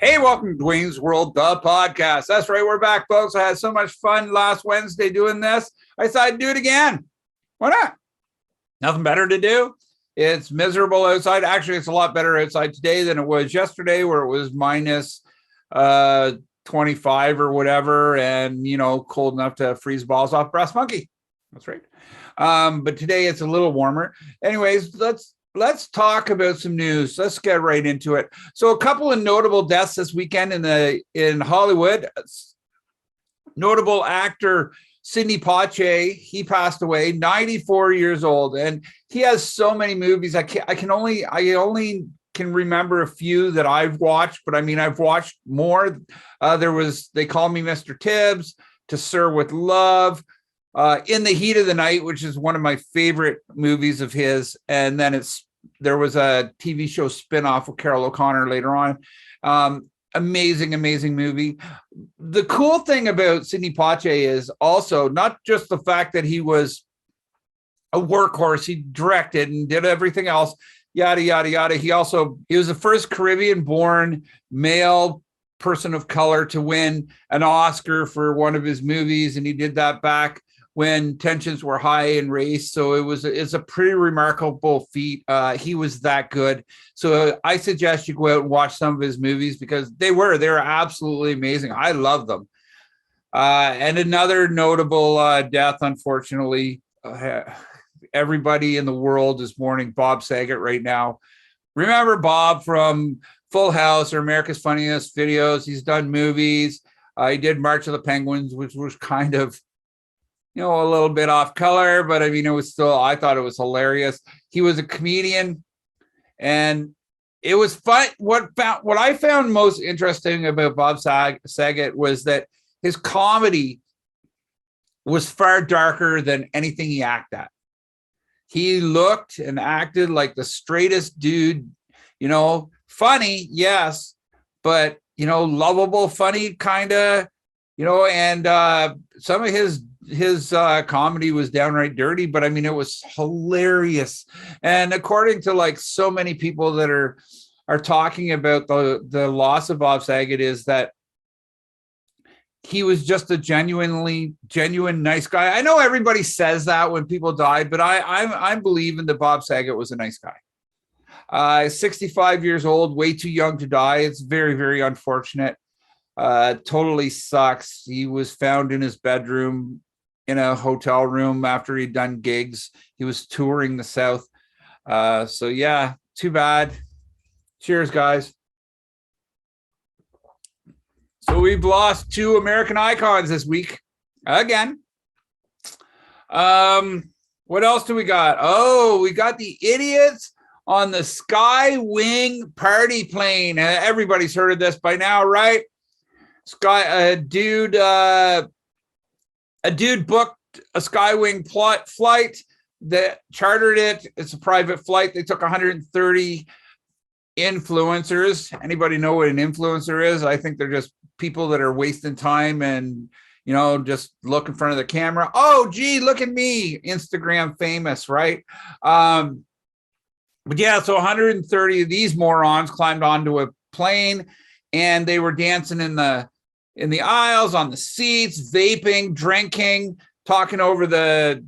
Hey, welcome to Duane's World, the podcast. That's right, we're back, folks. I had so much fun last Wednesday doing this. I thought I'd do it again. Why not? Nothing better to do. It's miserable outside. Actually, it's a lot better outside today than it was yesterday, where it was minus 25 or whatever, and, you know, cold enough to freeze balls off Brass Monkey. That's right. But today it's a little warmer. Anyways, let's talk about some news. Let's get right into it. So a couple of notable deaths this weekend in Hollywood. Notable actor Sidney Poche, he passed away, 94 years old, and he has so many movies. I only can remember a few that I've watched, but I mean I've watched more. There was They Call Me Mr. Tibbs, To Sir with Love, In the Heat of the Night, which is one of my favorite movies of his, and then there was a TV show spinoff with Carol O'Connor later on. Amazing movie. The cool thing about Sidney Poche is also not just the fact that he was a workhorse, he directed and did everything else, yada, yada, yada. He was the first Caribbean-born male person of color to win an Oscar for one of his movies, and he did that back when tensions were high in race. So it's a pretty remarkable feat. He was that good. So I suggest you go out and watch some of his movies, because they're absolutely amazing. I love them. And another notable death, unfortunately, everybody in the world is mourning Bob Saget right now. Remember Bob from Full House or America's Funniest Videos. He's done movies. He did March of the Penguins, which was kind of, a little bit off color, but I mean, I thought it was hilarious. He was a comedian, and it was fun. What I found most interesting about Bob Saget was that his comedy was far darker than anything he acted at. He looked and acted like the straightest dude, funny, yes, but, lovable, funny, kind of, and some of his comedy was downright dirty, but I mean, it was hilarious. And according to so many people that are talking about the loss of Bob Saget, is that he was just a genuine nice guy. I know everybody says that when people died, but I'm believing that Bob Saget was a nice guy. 65 years old, way too young to die. It's very, very unfortunate. Totally sucks. He was found in his bedroom in a hotel room after he'd done gigs. He was touring the South. So yeah, too bad. Cheers, guys. So we've lost two American icons this week again. What else do we got? Oh, we got the idiots on the Skywing party plane. Everybody's heard of this by now, right? A dude booked a Skywing flight, that chartered it. It's a private flight. They took 130 influencers. Anybody know what an influencer is? I think they're just people that are wasting time and, just look in front of the camera. Oh, gee, look at me. Instagram famous, right? But yeah, so 130 of these morons climbed onto a plane, and they were dancing in the aisles, on the seats, vaping, drinking, talking over the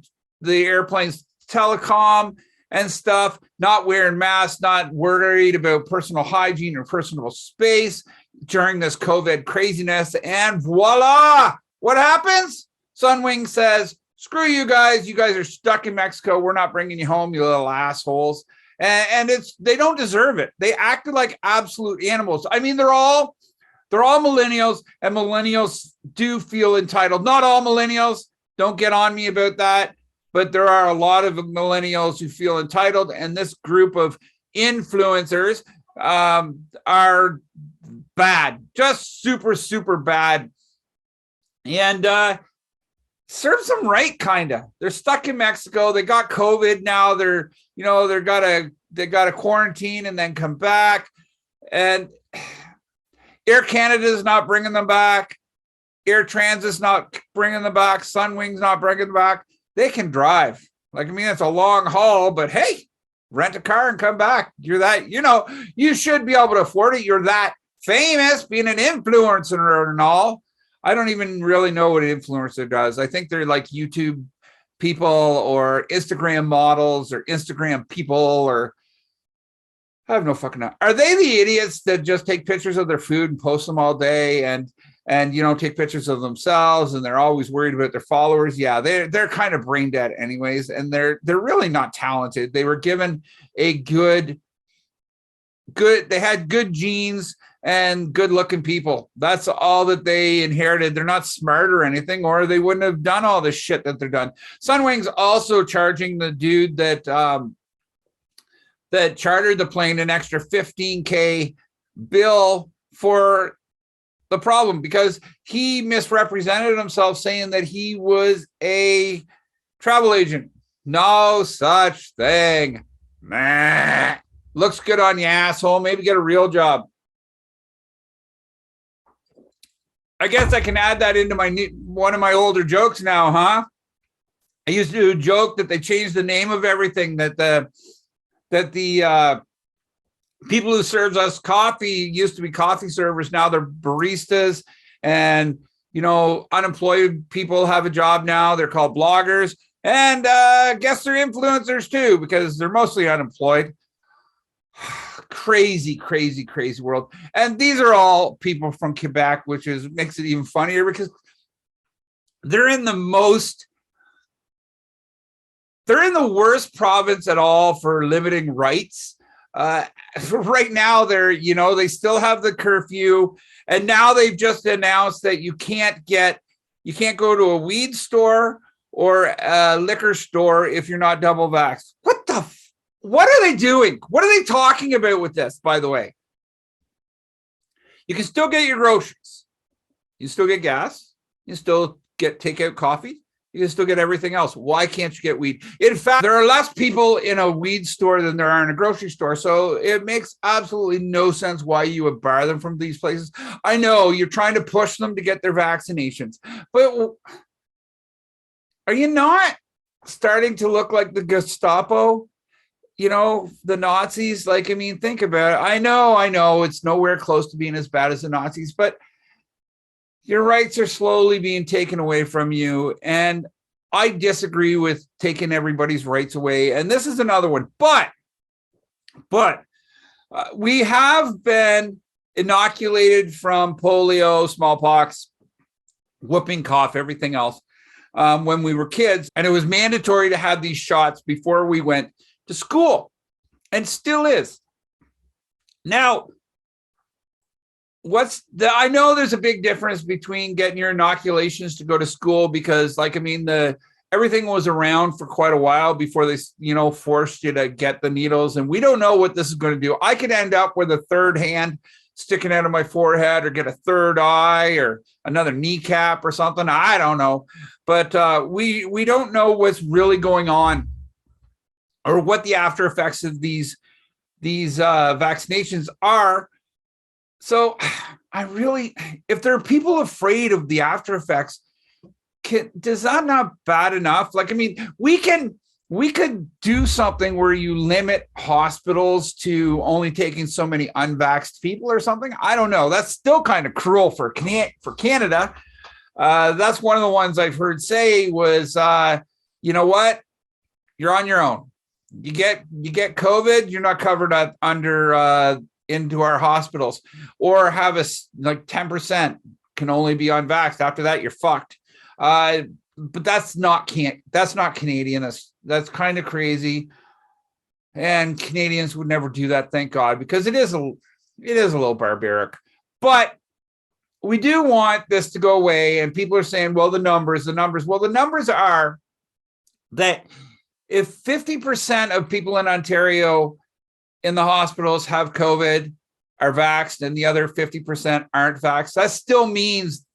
airplane's telecom and stuff, not wearing masks, not worried about personal hygiene or personal space during this COVID craziness. And voila, what happens? Sunwing says, screw you guys. You guys are stuck in Mexico. We're not bringing you home, you little assholes. And they don't deserve it. They acted like absolute animals. I mean, they're all millennials, and millennials do feel entitled. Not all millennials, don't get on me about that, but there are a lot of millennials who feel entitled, and this group of influencers are bad, just super, super bad. And serves them right, kind of. They're stuck in Mexico. They got COVID now. They got to quarantine and then come back. And Air Canada is not bringing them back. Air Transit's not bringing them back. Sunwing's not bringing them back. They can drive. It's a long haul, but hey, rent a car and come back. You're that, you should be able to afford it. You're that famous, being an influencer and all. I don't even really know what an influencer does. I think they're like YouTube people or Instagram models or Instagram people, or I have no fucking know. Are they the idiots that just take pictures of their food and post them all day and take pictures of themselves, and they're always worried about their followers? Yeah, they're kind of brain dead anyways, and they're really not talented. They were given a good they had good genes and good looking people. That's all that they inherited. They're not smart or anything, or they wouldn't have done all this shit that they're done. Sunwing's also charging the dude that chartered the plane an extra $15K bill for the problem, because he misrepresented himself, saying that he was a travel agent. No such thing. Nah. Looks good on you, asshole. Maybe get a real job. I guess I can add that into one of my older jokes now, huh? I used to joke that they changed the name of everything, that the people who serves us coffee used to be coffee servers. Now they're baristas, and unemployed people have a job now. They're called bloggers, and guess they're influencers too, because they're mostly unemployed. Crazy world. And these are all people from Quebec, which makes it even funnier, because they're in the worst province at all for limiting rights. Right now, they still have the curfew, and now they've just announced that you can't go to a weed store or a liquor store if you're not double vaxxed. What are they doing? What are they talking about with this, by the way? You can still get your groceries. You still get gas. You still get takeout coffee. You can still get everything else. Why can't you get weed? In fact, there are less people in a weed store than there are in a grocery store. So it makes absolutely no sense why you would bar them from these places. I know you're trying to push them to get their vaccinations, but are you not starting to look like the Gestapo? The Nazis? Think about it. I know it's nowhere close to being as bad as the Nazis, but your rights are slowly being taken away from you. And I disagree with taking everybody's rights away. And this is another one. But we have been inoculated from polio, smallpox, whooping cough, everything else when we were kids. And it was mandatory to have these shots before we went to school, and still is. Now, I know there's a big difference between getting your inoculations to go to school, because everything was around for quite a while before they forced you to get the needles, and we don't know what this is going to do. I could end up with a third hand sticking out of my forehead, or get a third eye, or another kneecap or something. I don't know, but we don't know what's really going on, or what the after effects of these vaccinations are. So if there are people afraid of the after effects, does that not bad enough? We could do something where you limit hospitals to only taking so many unvaxxed people or something. I don't know. That's still kind of cruel for Canada. That's one of the ones I've heard say was, you know what? You're on your own. You get COVID, you're not covered into our hospitals, or have 10% can only be unvaxxed. After that, you're fucked. But that's not Canadian. That's kind of crazy. And Canadians would never do that, thank God, because it is a little barbaric. But we do want this to go away. And people are saying, well, the numbers. Well, the numbers are that if 50% of people in Ontario in the hospitals have COVID, are vaxxed, and the other 50% aren't vaxxed, that still means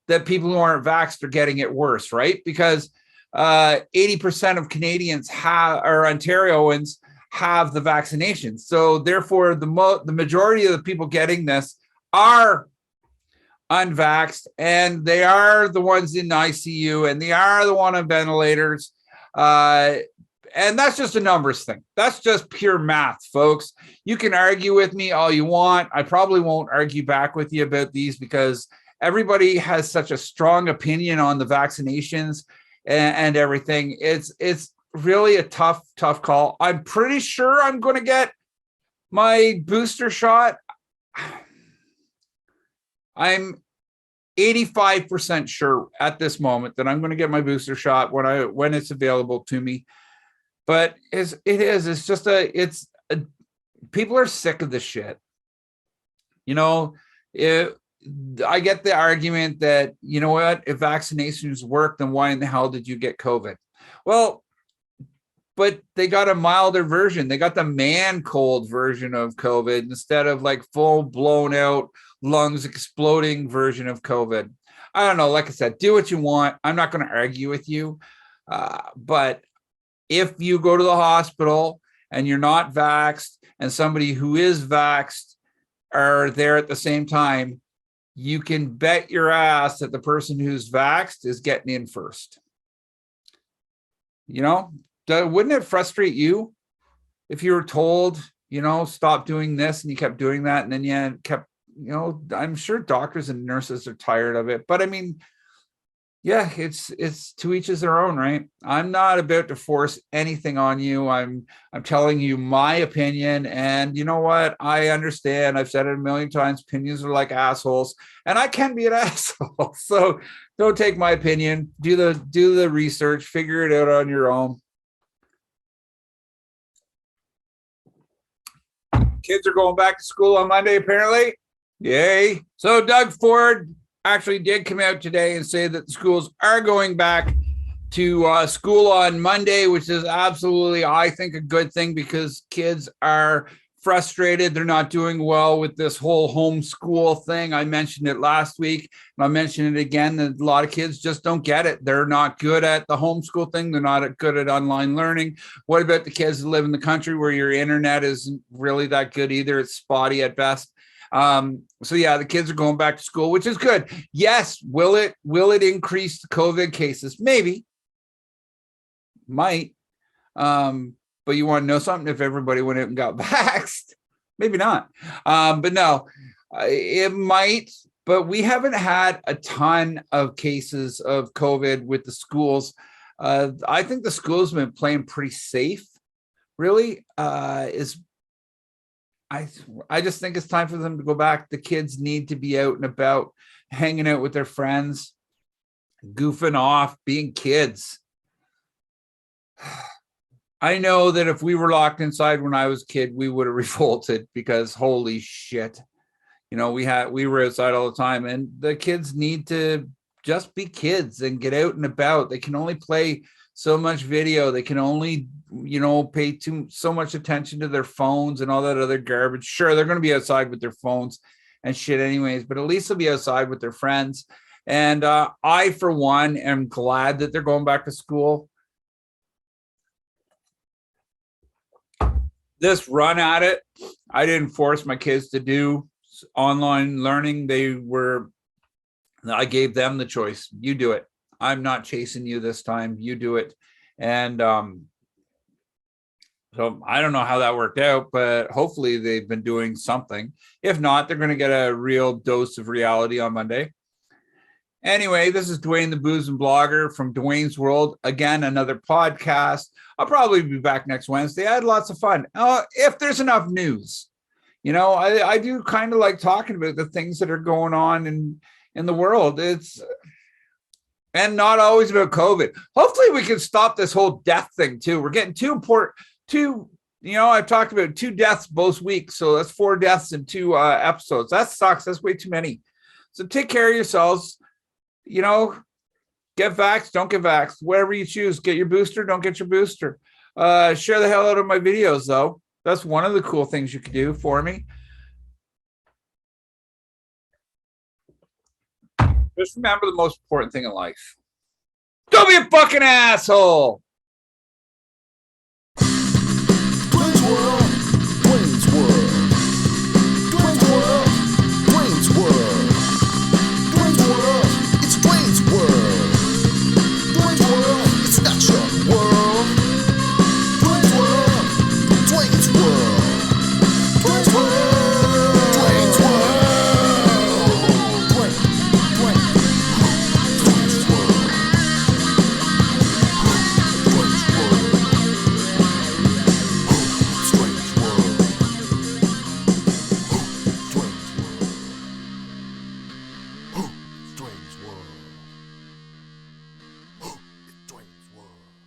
that people who aren't vaxxed are getting it worse, right? Because 80% of Canadians or Ontarians have the vaccination. So therefore, the majority of the people getting this are unvaxxed, and they are the ones in ICU, and they are the one on ventilators. And that's just a numbers thing. That's just pure math, folks. You can argue with me all you want. I probably won't argue back with you about these because everybody has such a strong opinion on the vaccinations and everything. It's really a tough call. I'm pretty sure I'm going to get my booster shot. I'm 85% sure at this moment that I'm going to get my booster shot when it's available to me. But people are sick of this shit. You know, I get the argument that, you know what, if vaccinations work, then why in the hell did you get COVID? Well, but they got a milder version. They got the man cold version of COVID instead of like full blown out lungs exploding version of COVID. I don't know. Like I said, do what you want. I'm not going to argue with you. But if you go to the hospital and you're not vaxxed and somebody who is vaxxed are there at the same time, you can bet your ass that the person who's vaxxed is getting in first. You know, wouldn't it frustrate you if you were told, you know, stop doing this and you kept doing that and then you kept, you know, I'm sure doctors and nurses are tired of it, but I mean, yeah, it's to each their own, right? I'm not about to force anything on you. I'm telling you my opinion, and you know what? I understand. I've said it a million times. Opinions are like assholes, and I can be an asshole. So don't take my opinion. Do the research. Figure it out on your own. Kids are going back to school on Monday, apparently. Yay! So Doug Ford actually did come out today and say that the schools are going back to school on Monday, which is absolutely, I think, a good thing because kids are frustrated. They're not doing well with this whole homeschool thing. I mentioned it last week, and I mentioned it again, that a lot of kids just don't get it. They're not good at the homeschool thing. They're not good at online learning. What about the kids that live in the country where your internet isn't really that good either? It's spotty at best. So yeah, the kids are going back to school, which is good. Yes. Will it increase the COVID cases? Maybe. Might. But you want to know something? If everybody went out and got vaxxed, maybe not. But no, it might, but we haven't had a ton of cases of COVID with the schools. I think the schools have been playing pretty safe, really. I just think it's time for them to go back. The kids need to be out and about, hanging out with their friends, goofing off, being kids. I know that if we were locked inside when I was a kid, we would have revolted because holy shit, you know, we were outside all the time, and the kids need to just be kids and get out and about. They can only play so much video. They can only, you know, pay so much attention to their phones and all that other garbage. Sure, they're going to be outside with their phones and shit anyways, but at least they'll be outside with their friends. And I, for one, am glad that they're going back to school. This run at it, I didn't force my kids to do online learning. I gave them the choice. You do it. I'm not chasing you this time. You do it. And so I don't know how that worked out, but hopefully they've been doing something. If not, they're going to get a real dose of reality on Monday. Anyway, this is Duane the Booze and Blogger from Duane's World. Again, another podcast. I'll probably be back next Wednesday. I had lots of fun. If there's enough news. You know, I do kind of like talking about the things that are going on in the world. And not always about COVID. Hopefully we can stop this whole death thing too. We're getting too important. I've talked about 2 deaths both weeks. So that's 4 deaths in 2 episodes. That sucks. That's way too many. So take care of yourselves. You know, get vaxxed, don't get vaxxed. Whatever you choose. Get your booster, don't get your booster. Share the hell out of my videos, though. That's one of the cool things you can do for me. Just remember the most important thing in life. Don't be a fucking asshole.